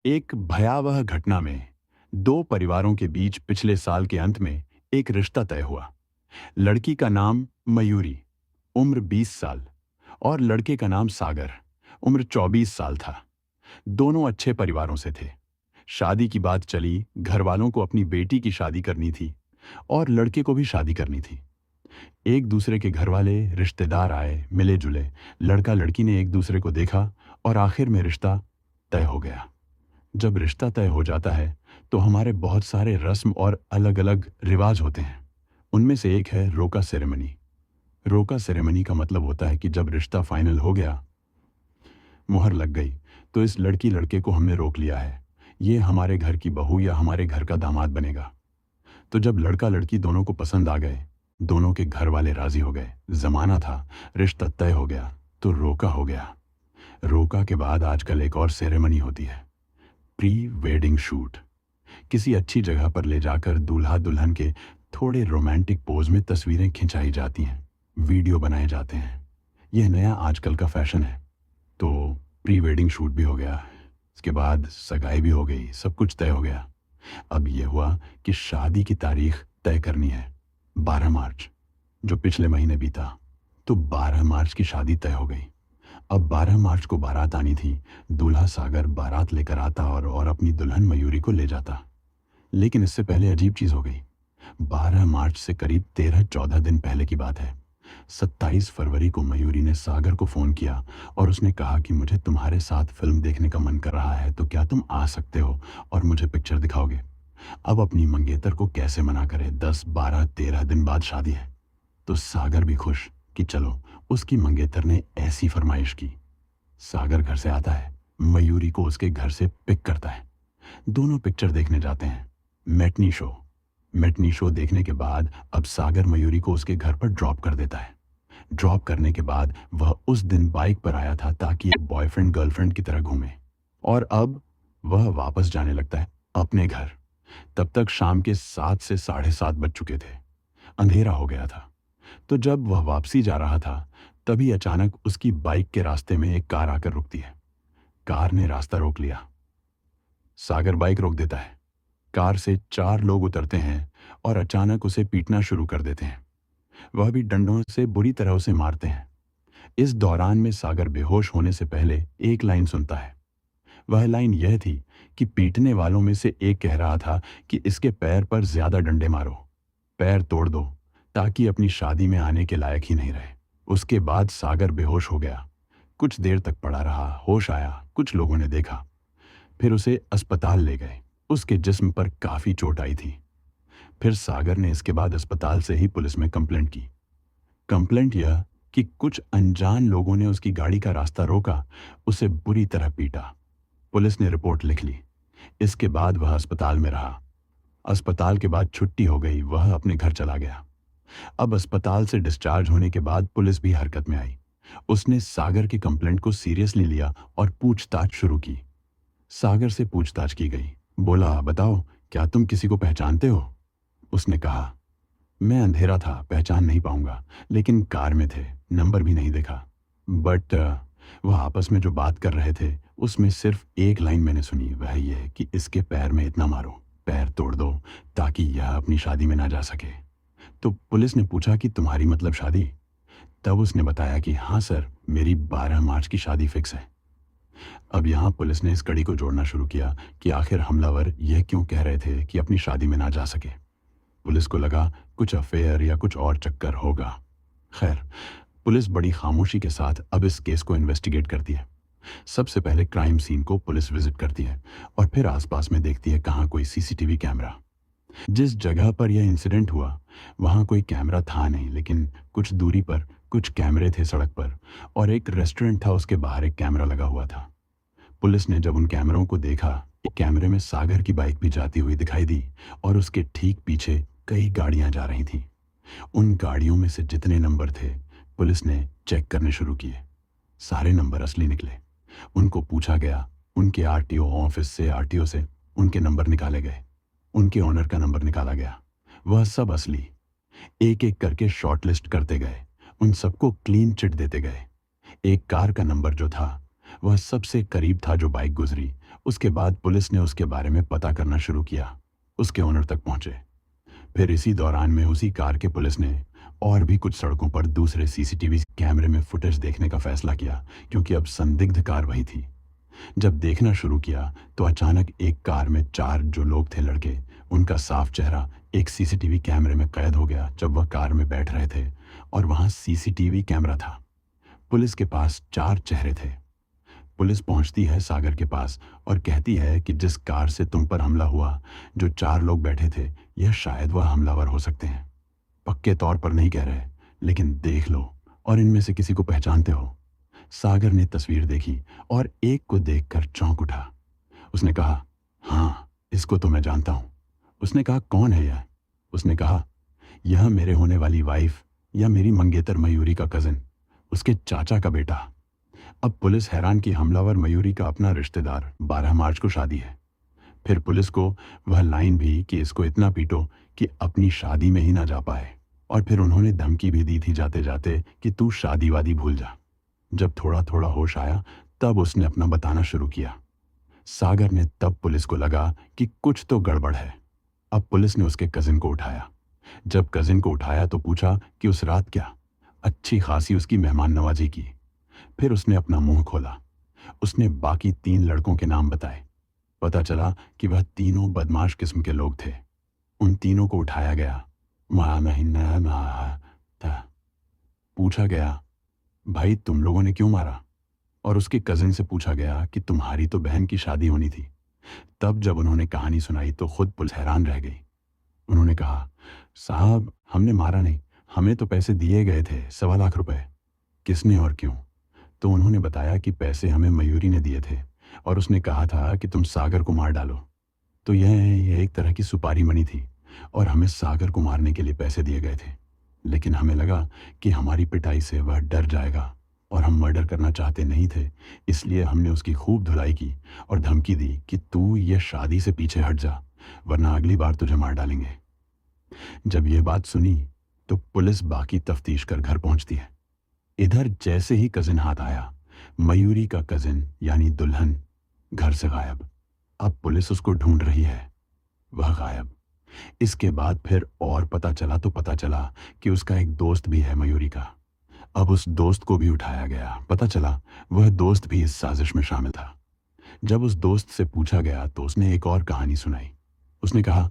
एक भयावह घटना में दो परिवारों के बीच पिछले साल के अंत में एक रिश्ता तय हुआ। लड़की का नाम मयूरी, उम्र 20 साल, और लड़के का नाम सागर, उम्र 24 साल था। दोनों अच्छे परिवारों से थे। शादी की बात चली, घर वालों को अपनी बेटी की शादी करनी थी और लड़के को भी शादी करनी थी। एक दूसरे के घर वाले, रिश्तेदार आए, मिले जुले। लड़का लड़की ने एक दूसरे को देखा और आखिर में रिश्ता तय हो गया। जब रिश्ता तय हो जाता है तो हमारे बहुत सारे रस्म और अलग अलग रिवाज होते हैं। उनमें से एक है रोका सेरेमनी। रोका सेरेमनी का मतलब होता है कि जब रिश्ता फाइनल हो गया, मुहर लग गई, तो इस लड़की लड़के को हमने रोक लिया है, ये हमारे घर की बहू या हमारे घर का दामाद बनेगा। तो जब लड़का लड़की दोनों को पसंद आ गए, दोनों के घर वाले राजी हो गए, जमाना था, रिश्ता तय हो गया, तो रोका हो गया। रोका के बाद आजकल एक और सेरेमनी होती है, प्री वेडिंग शूट। किसी अच्छी जगह पर ले जाकर दूल्हा दुल्हन के थोड़े रोमांटिक पोज में तस्वीरें खिंचाई जाती हैं, वीडियो बनाए जाते हैं। यह नया आजकल का फैशन है। तो प्री वेडिंग शूट भी हो गया, इसके बाद सगाई भी हो गई, सब कुछ तय हो गया। अब यह हुआ कि शादी की तारीख तय करनी है, 12 मार्च, जो पिछले महीने बीता। तो 12 मार्च की शादी तय हो गई। अब 12 मार्च को बारात आनी थी। दूल्हा सागर बारात लेकर आता और अपनी दुल्हन मयूरी को ले जाता। लेकिन इससे पहले अजीब चीज हो गई। 12 मार्च से करीब 13-14 दिन पहले की बात है। 27 फरवरी को मयूरी ने सागर को फोन किया और उसने कहा कि मुझे तुम्हारे साथ फिल्म देखने का मन कर रहा है, तो क्या तुम आ सकते हो और मुझे पिक्चर दिखाओगे। अब अपनी मंगेतर को कैसे मना करे, 10, 12, 13 दिन बाद शादी है। तो सागर भी खुश कि चलो, उसकी मंगेतर ने ऐसी फरमाइश की। सागर घर से आता है, मयूरी को उसके घर से पिक करता है। दोनों पिक्चर देखने जाते हैं, मैटनी शो। मैटनी शो देखने के बाद अब सागर मयूरी को उसके घर पर ड्रॉप कर देता है। ड्रॉप करने के बाद वह उस दिन बाइक पर आया था ताकि एक बॉयफ्रेंड गर्लफ्रेंड की तरह घूमे, और अब वह वापस जाने लगता है अपने घर। तब तक शाम के 7 से 7:30 बज चुके थे, अंधेरा हो गया था। तो जब वह वापसी जा रहा था, तभी अचानक उसकी बाइक के रास्ते में एक कार आकर रुकती है। कार ने रास्ता रोक लिया। सागर बाइक रोक देता है। कार से 4 लोग उतरते हैं और अचानक उसे पीटना शुरू कर देते हैं। वह भी डंडों से बुरी तरह उसे मारते हैं। इस दौरान में सागर बेहोश होने से पहले एक लाइन सुनता है। वह लाइन यह थी कि पीटने वालों में से एक कह रहा था कि इसके पैर पर ज्यादा डंडे मारो, पैर तोड़ दो, ताकि अपनी शादी में आने के लायक ही नहीं रहे। उसके बाद सागर बेहोश हो गया। कुछ देर तक पड़ा रहा, होश आया, कुछ लोगों ने देखा। फिर उसे अस्पताल ले गए। उसके जिस्म पर काफी चोट आई थी। फिर सागर ने इसके बाद अस्पताल से ही पुलिस में कंप्लेंट की। कंप्लेंट यह कि कुछ अनजान लोगों ने उसकी गाड़ी का रास्ता रोका, उसे बुरी तरह पीटा। पुलिस ने रिपोर्ट लिख ली। इसके बाद वह अस्पताल में रहा। अस्पताल के बाद छुट्टी हो गई, वह अपने घर चला गया। अब अस्पताल से डिस्चार्ज होने के बाद पुलिस भी हरकत में आई। उसने सागर की कंप्लेंट को सीरियसली लिया और पूछताछ शुरू की। सागर से पूछताछ की गई। बोला, बताओ, क्या तुम किसी को पहचानते हो? उसने कहा, मैं अंधेरा था, पहचान नहीं पाऊंगा, लेकिन कार में थे, नंबर भी नहीं देखा। बट वह आपस में जो बात कर रहे थे, उसमें सिर्फ एक लाइन मैंने सुनी, वह यह कि इसके पैर में इतना मारो, पैर तोड़ दो, ताकि यह अपनी शादी में ना जा सके। तो पुलिस ने पूछा कि तुम्हारी मतलब शादी? तब उसने बताया कि हाँ सर, मेरी 12 मार्च की शादी फिक्स है। अब यहाँ पुलिस ने इस कड़ी को जोड़ना शुरू किया कि आखिर हमलावर यह क्यों कह रहे थे कि अपनी शादी में ना जा सके। पुलिस को लगा कुछ अफेयर या कुछ और चक्कर होगा। खैर, पुलिस बड़ी खामोशी के साथ अब इस केस को इन्वेस्टिगेट करती है। सबसे पहले क्राइम सीन को पुलिस विजिट करती है और फिर आसपास में देखती है कहाँ कोई सीसीटीवी कैमरा। जिस जगह पर यह इंसिडेंट हुआ वहाँ कोई कैमरा था नहीं, लेकिन कुछ दूरी पर कुछ कैमरे थे सड़क पर, और एक रेस्टोरेंट था, उसके बाहर एक कैमरा लगा हुआ था। पुलिस ने जब उन कैमरों को देखा, एक कैमरे में सागर की बाइक भी जाती हुई दिखाई दी और उसके ठीक पीछे कई गाड़ियां जा रही थीं। उन गाड़ियों में से जितने नंबर थे, पुलिस ने चेक करने शुरू किए। सारे नंबर असली निकले। उनको पूछा गया, उनके आरटीओ ऑफिस से, आरटीओ से उनके नंबर निकाले गए। उनके ऑनर का नंबर निकाला गया, वह सब असली। एक एक करके शॉर्ट लिस्ट करते गए, उन सबको क्लीन चिट देते गए। एक कार का नंबर जो था वह सबसे करीब था जो बाइक गुजरी, उसके बाद पुलिस ने उसके बारे में पता करना शुरू किया, उसके ओनर तक पहुंचे। फिर इसी दौरान में उसी कार के पुलिस ने और भी कुछ सड़कों पर दूसरे सीसीटीवी कैमरे में फुटेज देखने का फैसला किया, क्योंकि अब संदिग्ध कार वही थी। जब देखना शुरू किया तो अचानक एक कार में 4 जो लोग थे लड़के, उनका साफ चेहरा एक सीसीटीवी कैमरे में कैद हो गया जब वह कार में बैठ रहे थे और वहां सीसीटीवी कैमरा था। पुलिस के पास 4 चेहरे थे। पुलिस पहुंचती है सागर के पास और कहती है कि जिस कार से तुम पर हमला हुआ, जो 4 लोग बैठे थे, यह शायद वह हमलावर हो सकते हैं। पक्के तौर पर नहीं कह रहे, लेकिन देख लो और इनमें से किसी को पहचानते हो। सागर ने तस्वीर देखी और एक को देखकर चौंक उठा। उसने कहा, हाँ, इसको तो मैं जानता हूं। उसने कहा, कौन है यह? उसने कहा, यह मेरे होने वाली वाइफ या मेरी मंगेतर मयूरी का कजिन, उसके चाचा का बेटा। अब पुलिस हैरान कि हमलावर मयूरी का अपना रिश्तेदार, 12 मार्च को शादी है। फिर पुलिस को वह लाइन भी कि इसको इतना पीटो कि अपनी शादी में ही ना जा पाए, और फिर उन्होंने धमकी भी दी थी जाते जाते कि तू शादी वादी भूल जा। जब थोड़ा थोड़ा होश आया तब उसने अपना बताना शुरू किया। सागर ने तब पुलिस को लगा कि कुछ तो गड़बड़ है। अब पुलिस ने उसके कजिन को उठाया। जब कजिन को उठाया तो पूछा कि उस रात क्या अच्छी खासी उसकी मेहमान नवाजी की। फिर उसने अपना मुंह खोला। उसने बाकी 3 लड़कों के नाम बताए। पता चला कि वह तीनों बदमाश किस्म के लोग थे। उन तीनों को उठाया गया। पूछा गया, भाई तुम लोगों ने क्यों मारा? और उसके कजिन से पूछा गया कि तुम्हारी तो बहन की शादी होनी थी। तब जब उन्होंने कहानी सुनाई तो खुद पुलिस हैरान रह गई। उन्होंने कहा, साहब हमने मारा नहीं, हमें तो पैसे दिए गए थे, 1.25 लाख रुपए। किसने और क्यों? तो उन्होंने बताया कि पैसे हमें मयूरी ने दिए थे और उसने कहा था कि तुम सागर को मार डालो। तो यह एक तरह की सुपारी मनी थी और हमें सागर को मारने के लिए पैसे दिए गए थे। लेकिन हमें लगा कि हमारी पिटाई से वह डर जाएगा और हम मर्डर करना चाहते नहीं थे, इसलिए हमने उसकी खूब धुलाई की और धमकी दी कि तू ये शादी से पीछे हट जा, वरना अगली बार तुझे मार डालेंगे। जब यह बात सुनी तो पुलिस बाकी तफ्तीश कर घर पहुंचती है। इधर जैसे ही कजिन हाथ आया, मयूरी का कजिन यानी दुल्हन घर से गायब। अब पुलिस उसको ढूंढ रही है, वह गायब। इसके बाद फिर और पता चला तो पता चला कि उसका एक दोस्त भी है मयूरी का। अब उस दोस्त को भी उठाया गया। पता चला वह दोस्त भी इस साजिश में शामिल था। जब उस दोस्त से पूछा गया तो उसने एक और कहानी सुनाई। उसने कहा,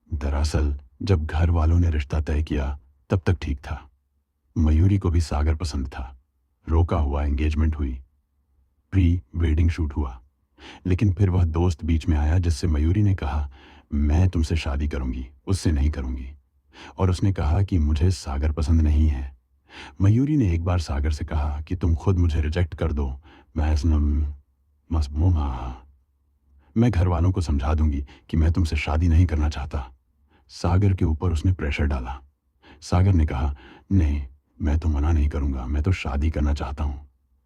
दरअसल जब घर वालों ने रिश्ता तय किया तब तक ठीक था। मयूरी को भी सागर पसंद था। रोका हुआ एंगेजमेंट हुई, प्री वेडिंग शूट हुआ। लेकिन फिर वह दोस्त बीच में आया जिससे मयूरी ने कहा, मैं तुमसे शादी करूंगी, उससे नहीं करूंगी। और उसने कहा कि मुझे सागर पसंद नहीं है। मयूरी ने एक बार सागर से कहा कि तुम खुद मुझे रिजेक्ट कर दो, मैं घर वालों को समझा दूंगी कि मैं तुमसे शादी नहीं करना चाहता। सागर के ऊपर उसने प्रेशर डाला। सागर ने कहा, नहीं, मैं तो मना नहीं करूंगा, मैं तो शादी करना चाहता हूं।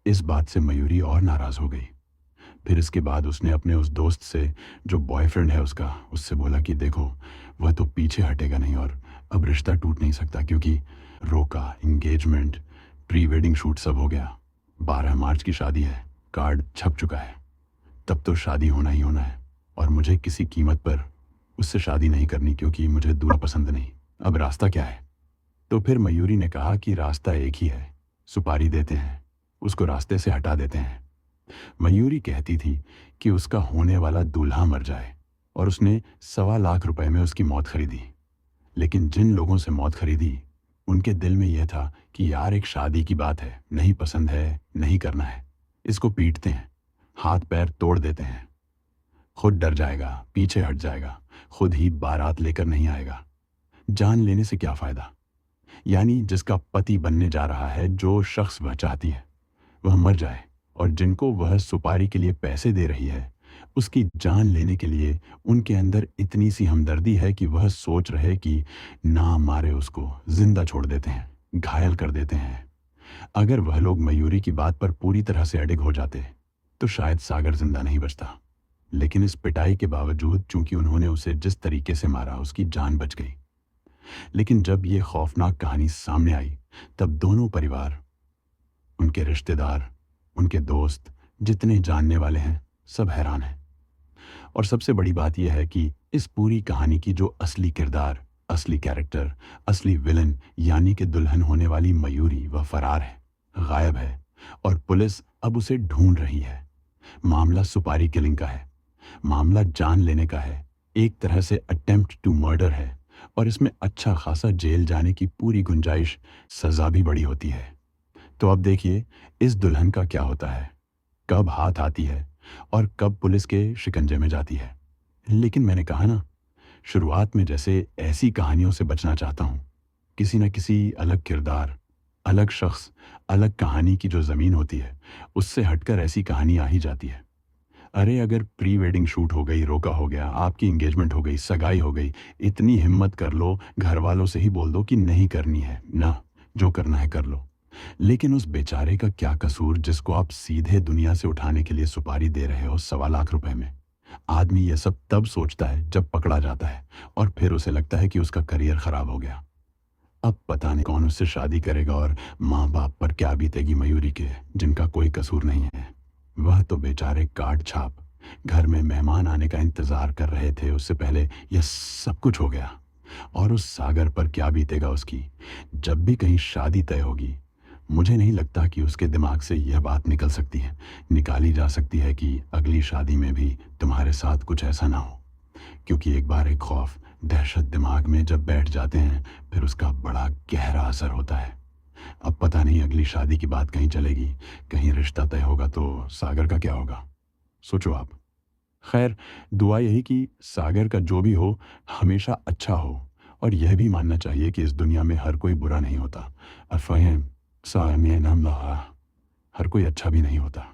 इस बात से मयूरी और नाराज हो गई। फिर इसके बाद उसने अपने उस दोस्त से, जो बॉयफ्रेंड है उसका, उससे बोला कि देखो वह तो पीछे हटेगा नहीं और अब रिश्ता टूट नहीं सकता, क्योंकि रोका, एंगेजमेंट, प्री वेडिंग शूट सब हो गया। 12 मार्च की शादी है, कार्ड छप चुका है। तब तो शादी होना ही होना है और मुझे किसी कीमत पर उससे शादी नहीं करनी, क्योंकि मुझे दूल्हा पसंद नहीं। अब रास्ता क्या है? तो फिर मयूरी ने कहा कि रास्ता एक ही है, सुपारी देते हैं, उसको रास्ते से हटा देते हैं। मयूरी कहती थी कि उसका होने वाला दूल्हा मर जाए और उसने 1.25 लाख रुपए में उसकी मौत खरीदी। लेकिन जिन लोगों से मौत खरीदी उनके दिल में यह था कि यार एक शादी की बात है, नहीं पसंद है, नहीं करना है, इसको पीटते हैं, हाथ पैर तोड़ देते हैं, खुद डर जाएगा, पीछे हट जाएगा, खुद ही बारात लेकर नहीं आएगा। जान लेने से क्या फायदा? यानी जिसका पति बनने जा रहा है, जो शख्स वह चाहती है, वह मर जाए और जिनको वह सुपारी के लिए पैसे दे रही है उसकी जान लेने के लिए उनके अंदर इतनी सी हमदर्दी है कि वह सोच रहे कि ना मारे उसको जिंदा छोड़ देते हैं, घायल कर देते हैं। अगर वह लोग मयूरी की बात पर पूरी तरह से अडिग हो जाते तो शायद सागर जिंदा नहीं बचता। लेकिन इस पिटाई के बावजूद चूंकि उन्होंने उसे जिस तरीके से मारा, उसकी जान बच गई। लेकिन जब यह खौफनाक कहानी सामने आई तब दोनों परिवार, उनके रिश्तेदार, उनके दोस्त, जितने जानने वाले हैं, सब हैरान हैं। और सबसे बड़ी बात यह है कि इस पूरी कहानी की जो असली किरदार, असली कैरेक्टर, असली विलन यानी कि दुल्हन होने वाली मयूरी वह फरार है, गायब है और पुलिस अब उसे ढूंढ रही है। मामला सुपारी किलिंग का है, मामला जान लेने का है, एक तरह से अटेम्प्ट टू मर्डर है और इसमें अच्छा खासा जेल जाने की पूरी गुंजाइश, सज़ा भी बड़ी होती है। तो अब देखिए इस दुल्हन का क्या होता है, कब हाथ आती है और कब पुलिस के शिकंजे में जाती है। लेकिन मैंने कहा ना, शुरुआत में जैसे ऐसी कहानियों से बचना चाहता हूँ। किसी न किसी अलग किरदार, अलग शख्स, अलग कहानी की जो ज़मीन होती है, उससे हटकर ऐसी कहानी आ ही जाती है। अरे अगर प्री वेडिंग शूट हो गई, रोका हो गया, आपकी एंगेजमेंट हो गई, सगाई हो गई, इतनी हिम्मत कर लो, घर वालों से ही बोल दो कि नहीं करनी है ना, जो करना है कर लो। लेकिन उस बेचारे का क्या कसूर जिसको आप सीधे दुनिया से उठाने के लिए सुपारी दे रहे हो 1.25 लाख रुपए में। आदमी ये सब तब सोचता है जब पकड़ा जाता है और फिर उसे लगता है कि उसका करियर खराब हो गया। अब पता नहीं कौन उससे शादी करेगा और माँ बाप पर क्या बीतेगी मयूरी के, जिनका कोई कसूर नहीं है। वह तो बेचारे कार्ड छाप घर में मेहमान आने का इंतजार कर रहे थे, उससे पहले यह सब कुछ हो गया। और उस सागर पर क्या बीतेगा उसकी, जब भी कहीं शादी तय होगी। मुझे नहीं लगता कि उसके दिमाग से यह बात निकल सकती है, निकाली जा सकती है कि अगली शादी में भी तुम्हारे साथ कुछ ऐसा ना हो। क्योंकि एक बार एक खौफ, दहशत दिमाग में जब बैठ जाते हैं, फिर उसका बड़ा गहरा असर होता है। अब पता नहीं अगली शादी की बात कहीं चलेगी, कहीं रिश्ता तय होगा तो सागर का क्या होगा, सोचो आप। खैर, दुआ यही कि सागर का जो भी हो हमेशा अच्छा हो और यह भी मानना चाहिए कि इस दुनिया में हर कोई बुरा नहीं होता। अफ़हिम सामिन अल्लाह, हर कोई अच्छा भी नहीं होता।